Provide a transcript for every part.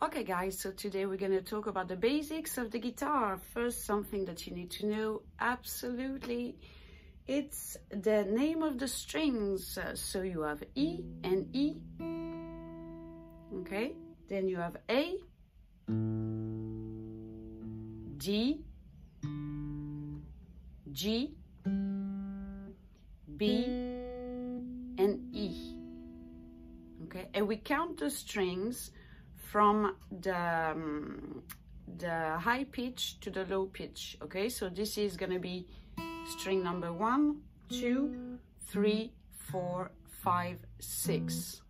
Okay guys, so today we're going to talk about the basics of the guitar. First, something that you need to know, absolutely, it's the name of the strings. So you have E and E, okay? Then you have A, D, G, B, and E, okay? And we count the strings from the high pitch to the low pitch, okay? So this is gonna be string number 1, 2, 3, 4, 5, 6,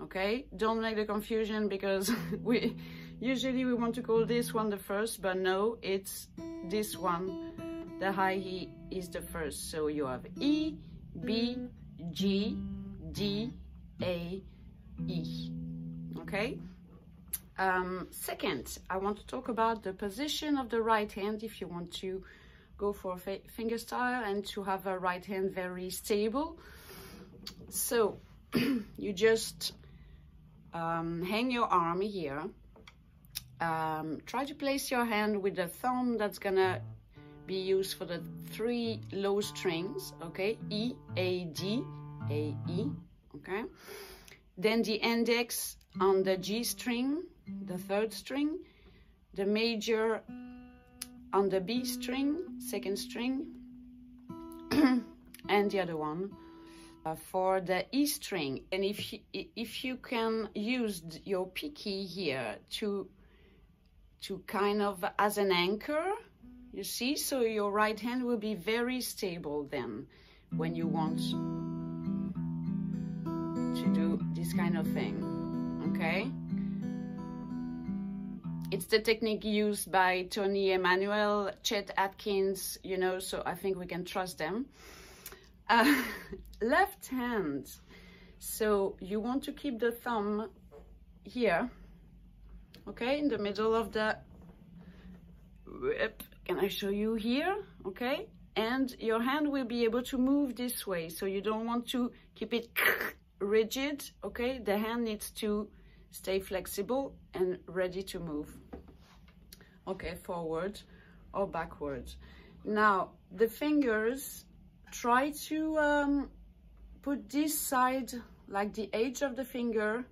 okay? Don't make the confusion because we usually want to call this one the first, but no, it's this one. The high E is the first. So you have E, B, G, D, A, E, okay? Second, I want to talk about the position of the right hand if you want to go for finger style and to have a right hand very stable. So you just hang your arm here. Try to place your hand with the thumb that's gonna be used for the 3 low strings, okay? E, A, D, A, E, okay? Then the index on the G string, the 3rd string, the major on the B string, 2nd string, and the other one for the E string. And if you can use your pinky here to kind of as an anchor, you see, so your right hand will be very stable then when you want to do this kind of thing, okay? It's the technique used by Tony Emanuel, Chet Atkins, you know, so I think we can trust them. Left hand, so you want to keep the thumb here, okay, in the middle of the whip. Can I show you here? Okay, and your hand will be able to move this way, so you don't want to keep it rigid, okay? The hand needs to stay flexible and ready to move, okay, forward or backwards. Now the fingers, try to put this side, like the edge of the finger,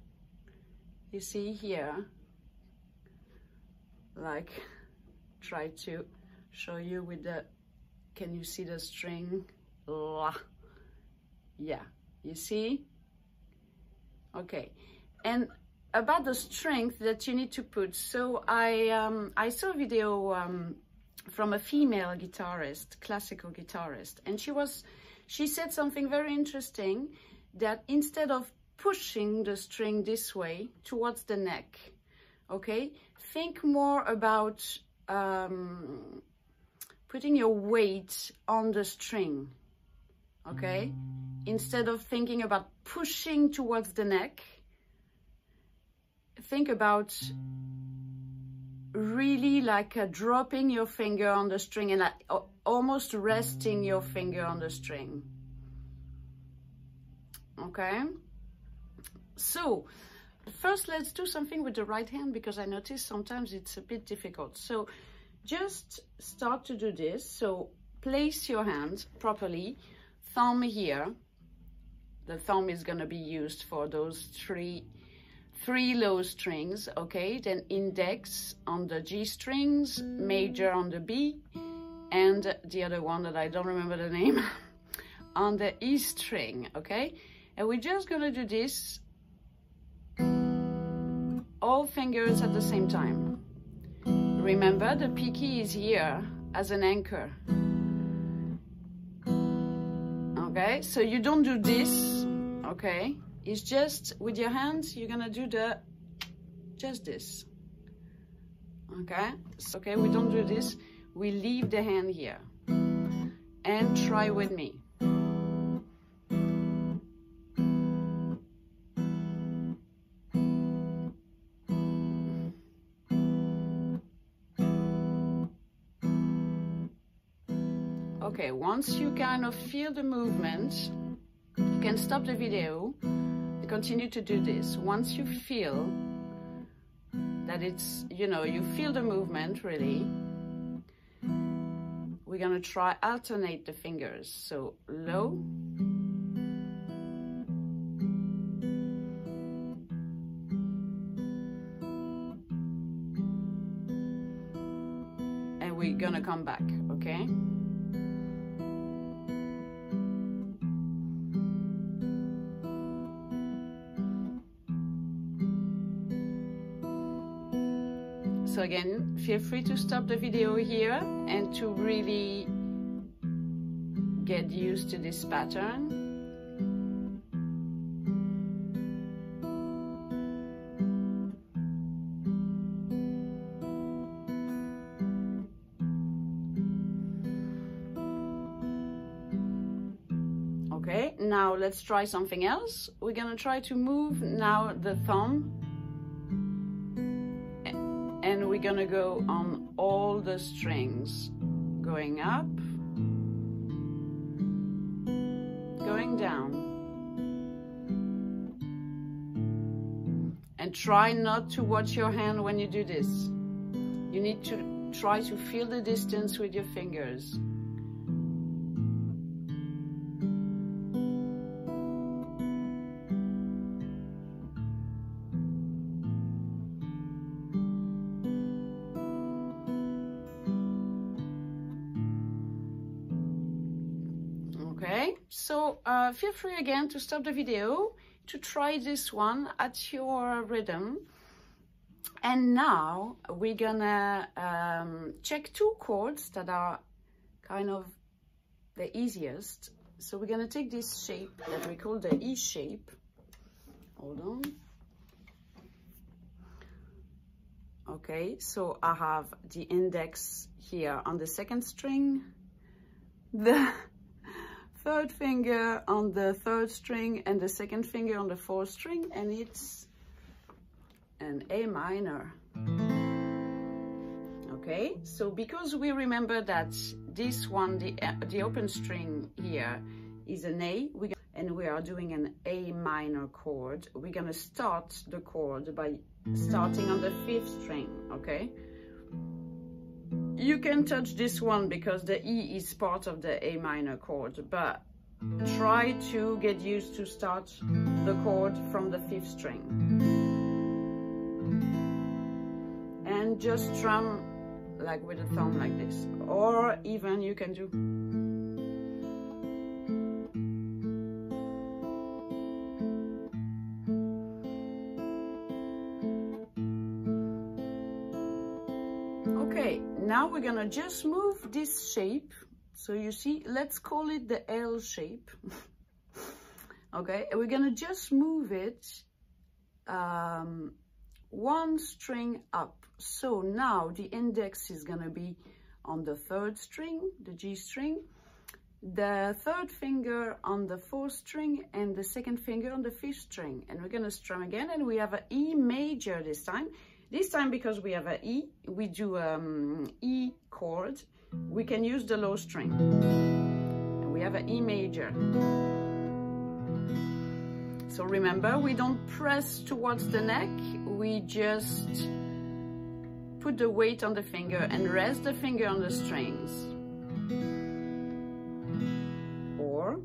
you see here, like, try to show you with the, can you see the string? Yeah, you see? Okay, and about the strength that you need to put, so I saw a video from a female guitarist, classical guitarist, and she said something very interesting, that instead of pushing the string this way towards the neck, okay, think more about putting your weight on the string, okay? Instead of thinking about pushing towards the neck, think about really like dropping your finger on the string and almost resting your finger on the string, okay? So first, let's do something with the right hand, because I notice sometimes it's a bit difficult. So just start to do this. So place your hand properly, thumb here. The thumb is going to be used for those three low strings, okay? Then index on the G strings, major on the B, and the other one that I don't remember the name, on the E string, okay? And we're just going to do this, all fingers at the same time. Remember, the pinky is here as an anchor. Okay, so you don't do this, okay? It's just with your hands, you're gonna do just this. Okay, so, okay, we don't do this, we leave the hand here. And try with me. Okay, once you kind of feel the movement, you can stop the video and continue to do this. Once you feel that it's, you know, you feel the movement really. We're gonna try alternate the fingers. So low, and we're gonna come back, okay? So again, feel free to stop the video here and to really get used to this pattern. Okay, now let's try something else. We're gonna try to move now the thumb, and we're gonna go on all the strings, going up, going down. And try not to watch your hand when you do this. You need to try to feel the distance with your fingers. Okay, so feel free again to stop the video to try this one at your rhythm. And now we're gonna check two chords that are kind of the easiest. So we're gonna take this shape that we call the E shape. Hold on. Okay, so I have the index here on the second string, the third finger on the third string, and the second finger on the fourth string, and it's an A minor. Okay, so because we remember that this one, the open string here is an A, and we are doing an A minor chord, we're gonna start the chord by starting on the fifth string, okay? You can touch this one because the E is part of the A minor chord, but try to get used to start the chord from the fifth string. And just strum like with a thumb like this, or even you can do. Okay, now we're gonna just move this shape. So you see, let's call it the L shape. Okay, and we're gonna just move it one string up. So now the index is gonna be on the third string, the G string, the third finger on the fourth string, and the second finger on the fifth string. And we're gonna strum again, and we have an E major this time. This time, because we have an E, we do E chord. We can use the low string. And we have an E major. So remember, we don't press towards the neck, we just put the weight on the finger and rest the finger on the strings. Or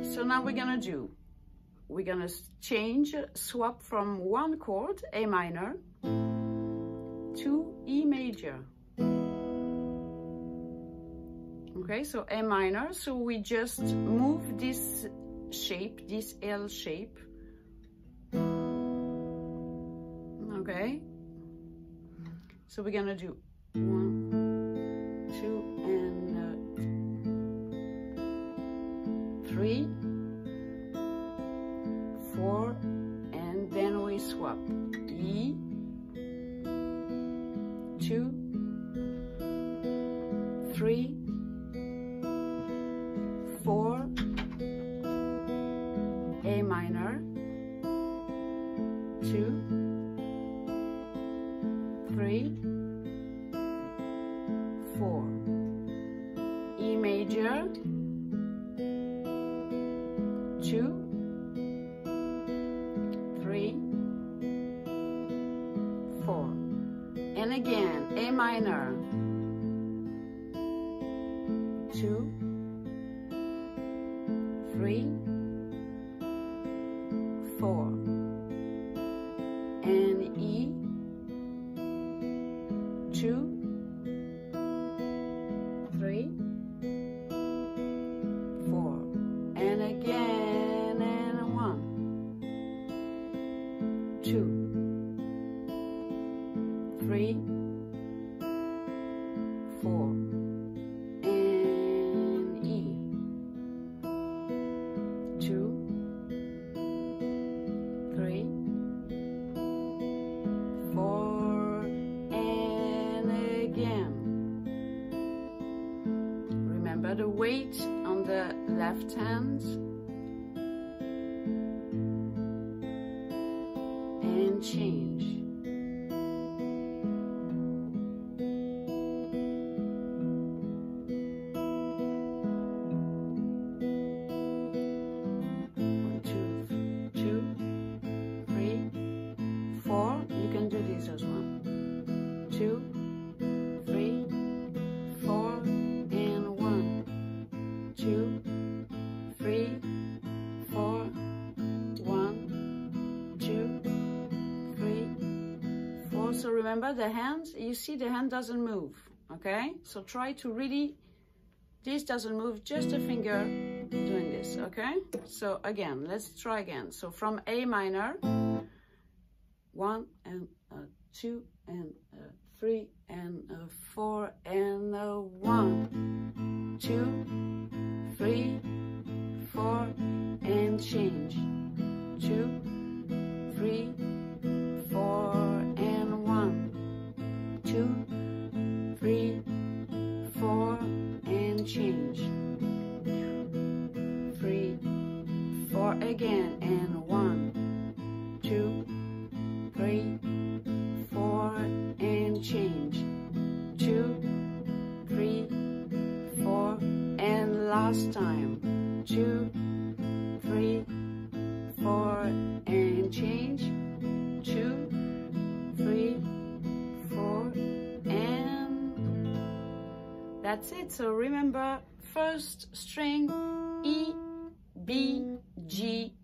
so now we're gonna swap from one chord, A minor, to E major. Okay, so A minor, so we just move this shape, this L shape. Okay, so we're gonna do 1, 2, and 3, 4, and then we swap E, 2, 3, 4, A minor, 2, 3, minor, 2, 3, 4, and again A minor, 2, 3, 4, and E, 2, 3, 4, and again, and 1, 2, 3, 4, and E, 2, 3, 4, and again. Remember the weight on the left hand, and change. You can do this as well. 2, 3, 4, and 1, 2, 3, 4, 1, 2, 3, 4. So remember the hand, you see the hand doesn't move, okay? So try to really, this doesn't move, just a finger doing this, okay? So again, let's try again. So from A minor, 1 and 2 and 3 and 4 and 1, 2, 3, 4, and change. 2, 3, 4, and 1, 2, 3, 4, and change. 3, 4 again, and 1, 2, 3, 4, and change. 2, 3, 4, and last time. 2, 3, 4, and change. 2, 3, 4, and that's it. So remember, first string E, B, G,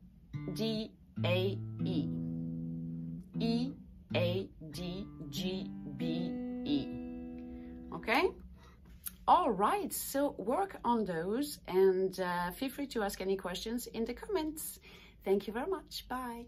D, A, E. E, A, D, G, B, E. Okay? All right, so work on those and feel free to ask any questions in the comments. Thank you very much. Bye.